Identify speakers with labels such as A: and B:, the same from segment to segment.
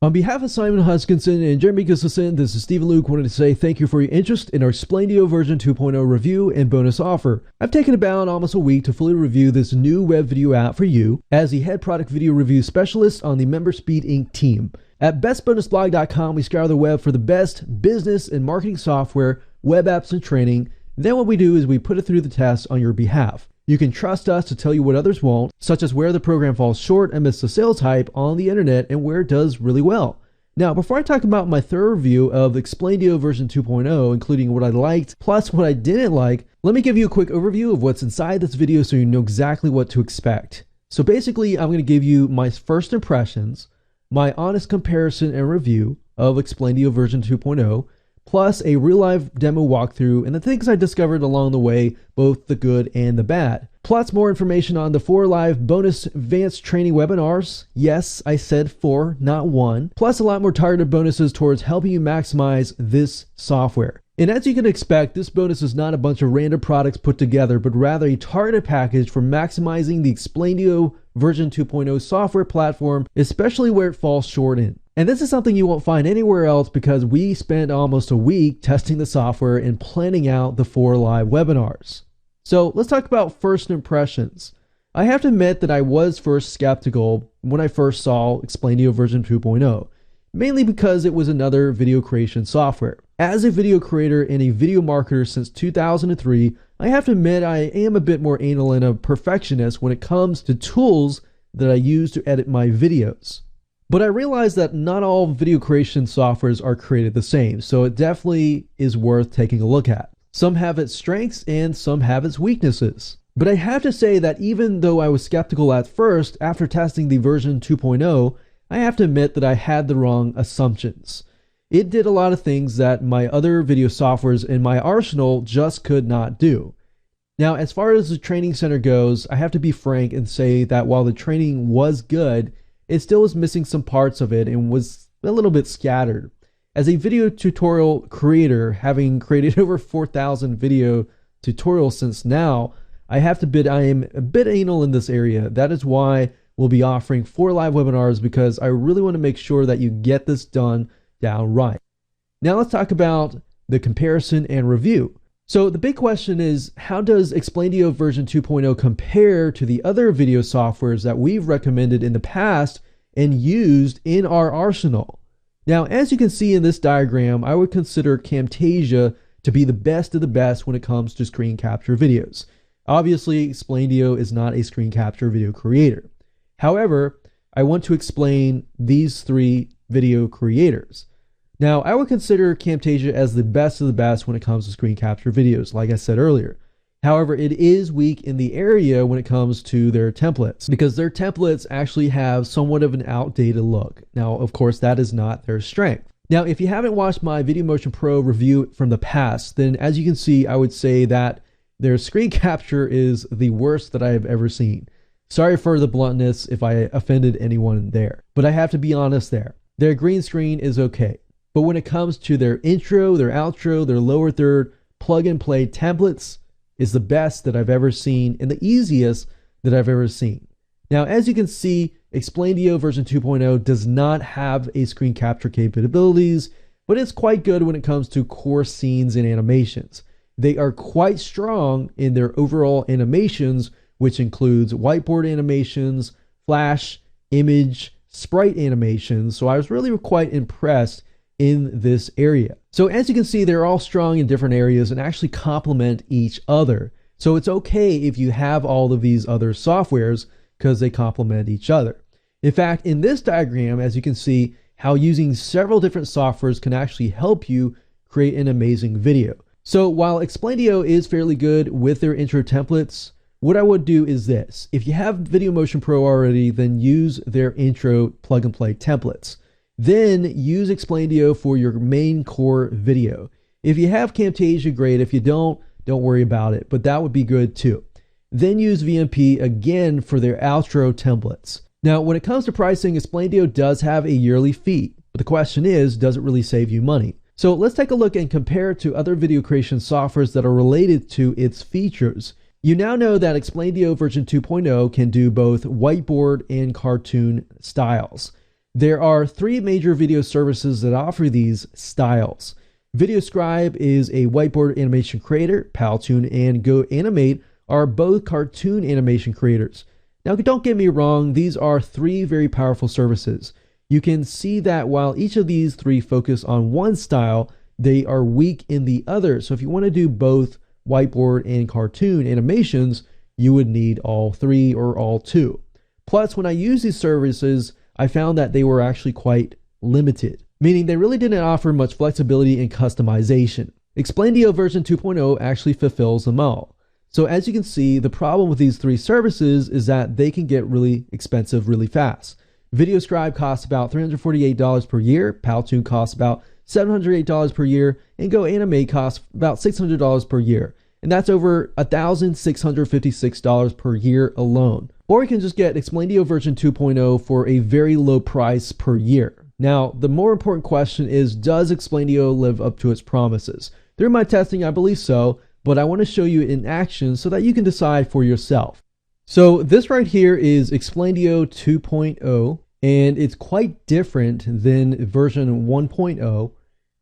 A: On behalf of Simon Huskinson and Jeremy Gustafson, this is Stephen Luke. Wanted to say thank you for your interest in our Explaindio version 2.0 review and bonus offer. I've taken about almost a week to fully review this new web video app for you as the head product video review specialist on the MemberSpeed Inc. team. At bestbonusblog.com, we scour the web for the best business and marketing software, web apps, and training. Then what we do is we put it through the test on your behalf. You can trust us to tell you what others won't, such as where the program falls short amidst the sales hype on the internet and where it does really well. Now, before I talk about my thorough review of Explaindio version 2.0, including what I liked plus what I didn't like, let me give you a quick overview of what's inside this video so you know exactly what to expect. So basically, I'm going to give you my first impressions, my honest comparison and review of Explaindio version 2.0, plus a real-life demo walkthrough and the things I discovered along the way, both the good and the bad. Plus more information on the 4 live bonus advanced training webinars. Yes, I said 4, not 1. Plus a lot more targeted bonuses towards helping you maximize this software. And as you can expect, this bonus is not a bunch of random products put together, but rather a targeted package for maximizing the Explaindio version 2.0 software platform, especially where it falls short in. And this is something you won't find anywhere else because we spent almost a week testing the software and planning out the 4 live webinars. So let's talk about first impressions. I have to admit that I was first skeptical when I first saw Explaindio version 2.0, mainly because it was another video creation software. As a video creator and a video marketer since 2003, I have to admit I am a bit more anal and a perfectionist when it comes to tools that I use to edit my videos. But I realize that not all video creation softwares are created the same, so it definitely is worth taking a look at. Some have its strengths and some have its weaknesses. But I have to say that even though I was skeptical at first, after testing the version 2.0, I have to admit that I had the wrong assumptions. It did a lot of things that my other video softwares in my arsenal just could not do. Now, as far as the training center goes, I have to be frank and say that while the training was good, it still was missing some parts of it and was a little bit scattered. As a video tutorial creator, having created over 4,000 video tutorials since now, I have to admit I am a bit anal in this area. That is why we'll be offering 4 live webinars, because I really want to make sure that you get this done down right. Now let's talk about the comparison and review. So the big question is, how does Explaindio version 2.0 compare to the other video softwares that we've recommended in the past and used in our arsenal? Now, as you can see in this diagram, I would consider Camtasia to be the best of the best when it comes to screen capture videos. Obviously, Explaindio is not a screen capture video creator. However, I want to explain these 3 video creators. Now, I would consider Camtasia as the best of the best when it comes to screen capture videos, like I said earlier. However, it is weak in the area when it comes to their templates, because their templates actually have somewhat of an outdated look. Now, of course, that is not their strength. Now, if you haven't watched my VideoMotion Pro review from the past, then as you can see, I would say that their screen capture is the worst that I have ever seen. Sorry for the bluntness if I offended anyone there, but I have to be honest there. Their green screen is okay. But when it comes to their intro, their outro, their lower third, plug and play templates is the best that I've ever seen and the easiest that I've ever seen. Now, as you can see, Explaindio version 2.0 does not have a screen capture capabilities, but it's quite good when it comes to core scenes and animations. They are quite strong in their overall animations, which includes whiteboard animations, flash, image, sprite animations. So I was really quite impressed in this area. So as you can see, they're all strong in different areas and actually complement each other. So it's okay if you have all of these other softwares because they complement each other. In fact, in this diagram, as you can see, how using several different softwares can actually help you create an amazing video. So while Explaindio is fairly good with their intro templates, what I would do is this. If you have VideoMotion Pro already, then use their intro plug and play templates. Then use Explaindio for your main core video. If you have Camtasia, great. If you don't worry about it, but that would be good too. Then use VMP again for their outro templates. Now, when it comes to pricing, Explaindio does have a yearly fee, but the question is, does it really save you money? So let's take a look and compare it to other video creation softwares that are related to its features. You now know that Explaindio version 2.0 can do both whiteboard and cartoon styles. There are three major video services that offer these styles. VideoScribe is a whiteboard animation creator. Powtoon and GoAnimate are both cartoon animation creators. Now, don't get me wrong, these are three very powerful services. You can see that while each of these three focus on one style, they are weak in the other. So if you want to do both whiteboard and cartoon animations, you would need all three or all two. Plus, when I use these services, I found that they were actually quite limited, meaning they really didn't offer much flexibility and customization. Explaindio version 2.0 actually fulfills them all. So as you can see, the problem with these three services is that they can get really expensive really fast. VideoScribe costs about $348 per year, Powtoon costs about $708 per year, and GoAnimate costs about $600 per year. And that's over $1,656 per year alone. Or you can just get Explaindio version 2.0 for a very low price per year. Now, the more important question is, does Explaindio live up to its promises? Through my testing, I believe so, but I want to show you in action so that you can decide for yourself. So this right here is Explaindio 2.0, and it's quite different than version 1.0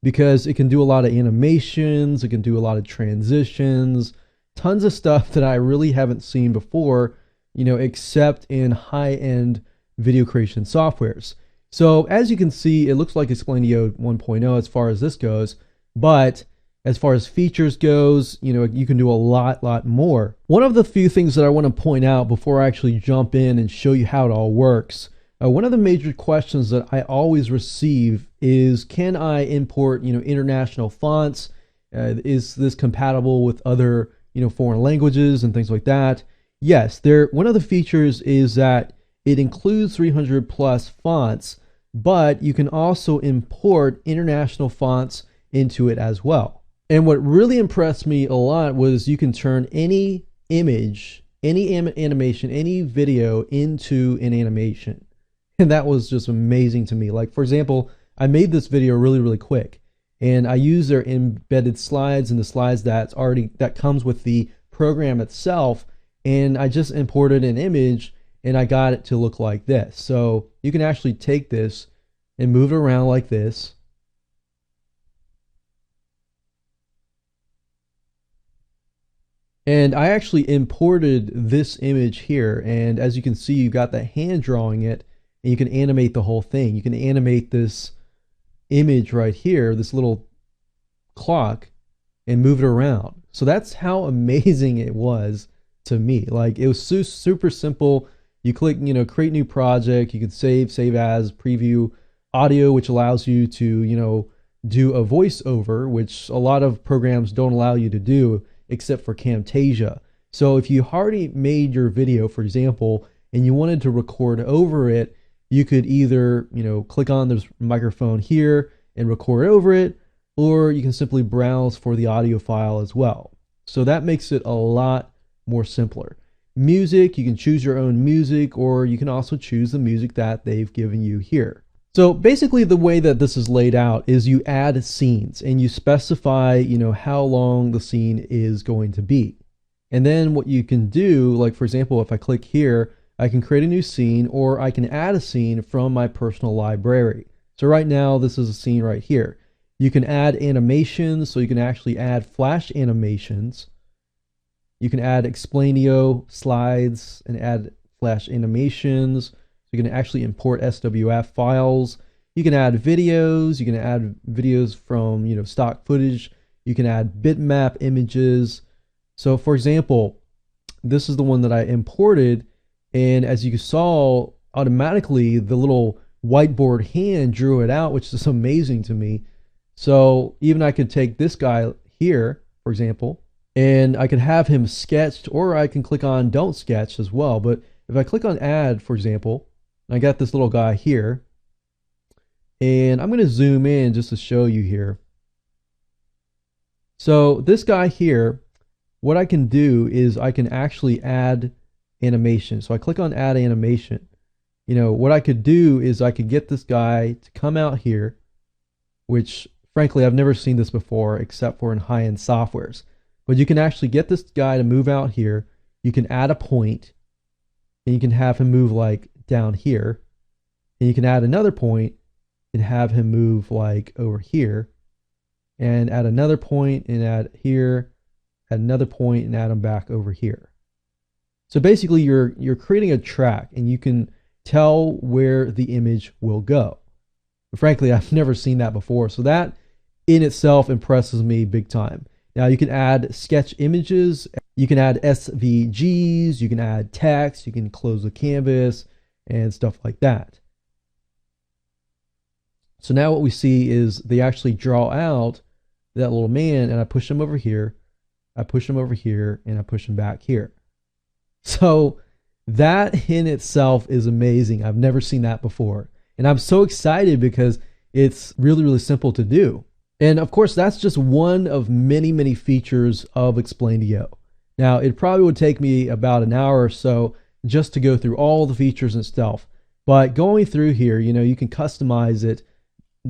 A: because it can do a lot of animations, it can do a lot of transitions, tons of stuff that I really haven't seen before, except in high-end video creation softwares. So as you can see, it looks like Explaindio 1.0 as far as this goes, but as far as features goes, you can do a lot more. One of the few things that I want to point out before I actually jump in and show you how it all works, one of the major questions that I always receive is, can I import, international fonts? Is this compatible with other, foreign languages and things like that? Yes, one of the features is that it includes 300 plus fonts, but you can also import international fonts into it as well. And what really impressed me a lot was you can turn any image, any animation, any video into an animation. And that was just amazing to me. Like, for example, I made this video really quick, and I used their embedded slides and the slides that comes with the program itself, and I just imported an image and I got it to look like this. So you can actually take this and move it around like this. And I actually imported this image here, and as you can see, you got the hand drawing it, and you can animate the whole thing. You can animate this image right here, this little clock, and move it around. So that's how amazing it was to me. Like, it was super simple. You click, create new project. You can save as, preview audio, which allows you to, do a voiceover, which a lot of programs don't allow you to do, except for Camtasia. So if you already made your video, for example, and you wanted to record over it, you could either, click on this microphone here and record over it, or you can simply browse for the audio file as well. So that makes it a lot more simpler. Music, you can choose your own music, or you can also choose the music that they've given you here. So basically the way that this is laid out is you add scenes and you specify, how long the scene is going to be. And then what you can do, like for example, if I click here, I can create a new scene, or I can add a scene from my personal library. So right now, this is a scene right here. You can add animations, so you can actually add flash animations. You can add Explaindio slides and add flash animations. You can actually import SWF files. You can add videos. You can add videos from, stock footage. You can add bitmap images. So for example, this is the one that I imported, and as you saw, automatically the little whiteboard hand drew it out, which is amazing to me. So even I could take this guy here, for example, and I could have him sketched, or I can click on don't sketch as well. But if I click on add, for example, I got this little guy here, and I'm going to zoom in just to show you here. So this guy here, what I can do is I can actually add animation. So I click on add animation. What I could do is I could get this guy to come out here, which frankly, I've never seen this before except for in high-end softwares. But you can actually get this guy to move out here. You can add a point, and you can have him move like down here. And you can add another point and have him move like over here, and add another point and add here, add another point and add him back over here. So basically you're creating a track and you can tell where the image will go. But frankly, I've never seen that before. So that in itself impresses me big time. Now you can add sketch images, you can add SVGs, you can add text, you can close the canvas and stuff like that. So now what we see is they actually draw out that little man, and I push him over here, I push him over here, and I push him back here. So that in itself is amazing. I've never seen that before. And I'm so excited because it's really, really simple to do. And of course, that's just one of many, many features of Explaindio. Now, it probably would take me about an hour or so just to go through all the features and stuff. But going through here, you can customize it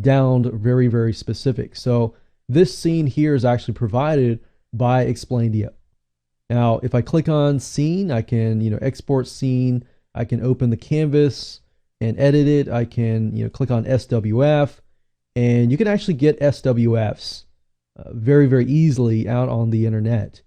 A: down to very, very specific. So this scene here is actually provided by Explaindio. Now, if I click on scene, I can, export scene. I can open the canvas and edit it. I can, click on SWF, and you can actually get SWFs very, very easily out on the internet.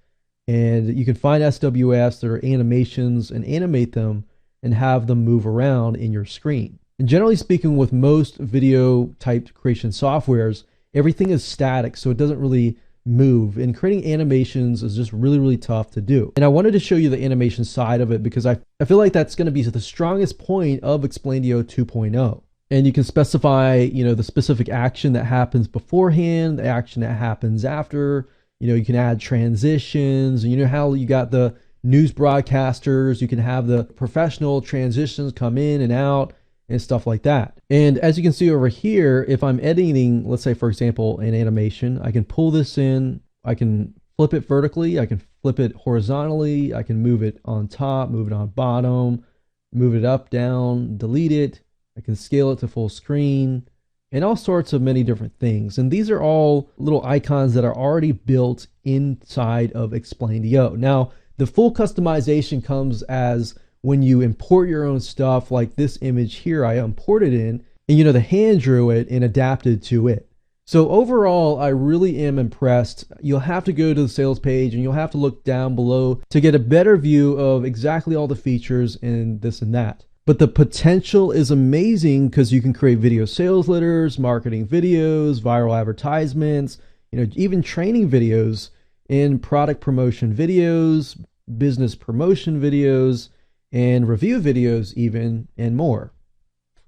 A: And you can find SWFs that are animations and animate them and have them move around in your screen. And generally speaking, with most video type creation softwares, everything is static, so it doesn't really move. And creating animations is just really, really tough to do. And I wanted to show you the animation side of it because I feel like that's going to be the strongest point of Explaindio 2.0. And you can specify, the specific action that happens beforehand, the action that happens after. You can add transitions. How you got the news broadcasters. You can have the professional transitions come in and out and stuff like that. And as you can see over here, if I'm editing, let's say, for example, an animation, I can pull this in, I can flip it vertically, I can flip it horizontally, I can move it on top, move it on bottom, move it up, down, delete it, I can scale it to full screen, and all sorts of many different things. And these are all little icons that are already built inside of Explaindio. Now, the full customization comes as when you import your own stuff, like this image here, I imported in, and the hand drew it and adapted to it. So overall, I really am impressed. You'll have to go to the sales page and you'll have to look down below to get a better view of exactly all the features and this and that. But the potential is amazing because you can create video sales letters, marketing videos, viral advertisements, even training videos and product promotion videos, business promotion videos, and review videos even, and more.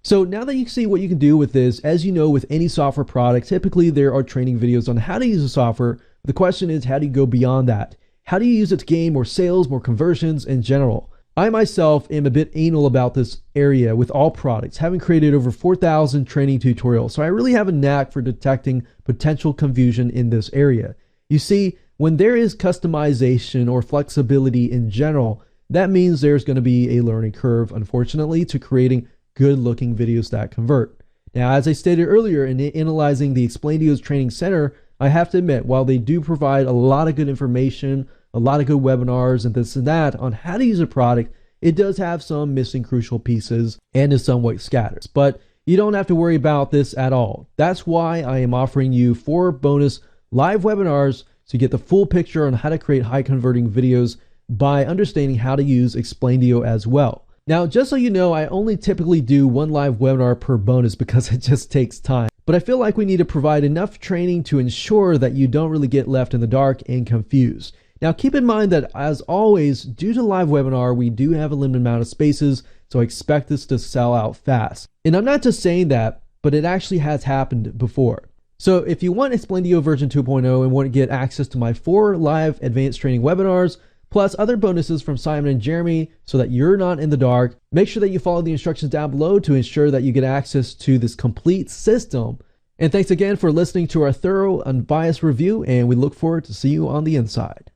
A: So now that you see what you can do with this, as you know, with any software product, typically there are training videos on how to use the software. The question is, how do you go beyond that? How do you use it to gain more sales, more conversions in general? I myself am a bit anal about this area with all products, having created over 4,000 training tutorials. So I really have a knack for detecting potential confusion in this area. You see, when there is customization or flexibility in general, that means there's going to be a learning curve, unfortunately, to creating good looking videos that convert. Now, as I stated earlier, in analyzing the Explaindio's Training Center, I have to admit, while they do provide a lot of good information, a lot of good webinars and this and that on how to use a product, it does have some missing crucial pieces and is somewhat scattered. But you don't have to worry about this at all. That's why I am offering you 4 bonus live webinars to get the full picture on how to create high converting videos by understanding how to use Explaindio as well. Now, just so you know, I only typically do 1 live webinar per bonus because it just takes time. But I feel like we need to provide enough training to ensure that you don't really get left in the dark and confused. Now, keep in mind that, as always, due to live webinar, we do have a limited amount of spaces, so I expect this to sell out fast. And I'm not just saying that, but it actually has happened before. So if you want Explaindio version 2.0 and want to get access to my 4 live advanced training webinars, plus other bonuses from Simon and Jeremy so that you're not in the dark, make sure that you follow the instructions down below to ensure that you get access to this complete system. And thanks again for listening to our thorough, unbiased review, and we look forward to see you on the inside.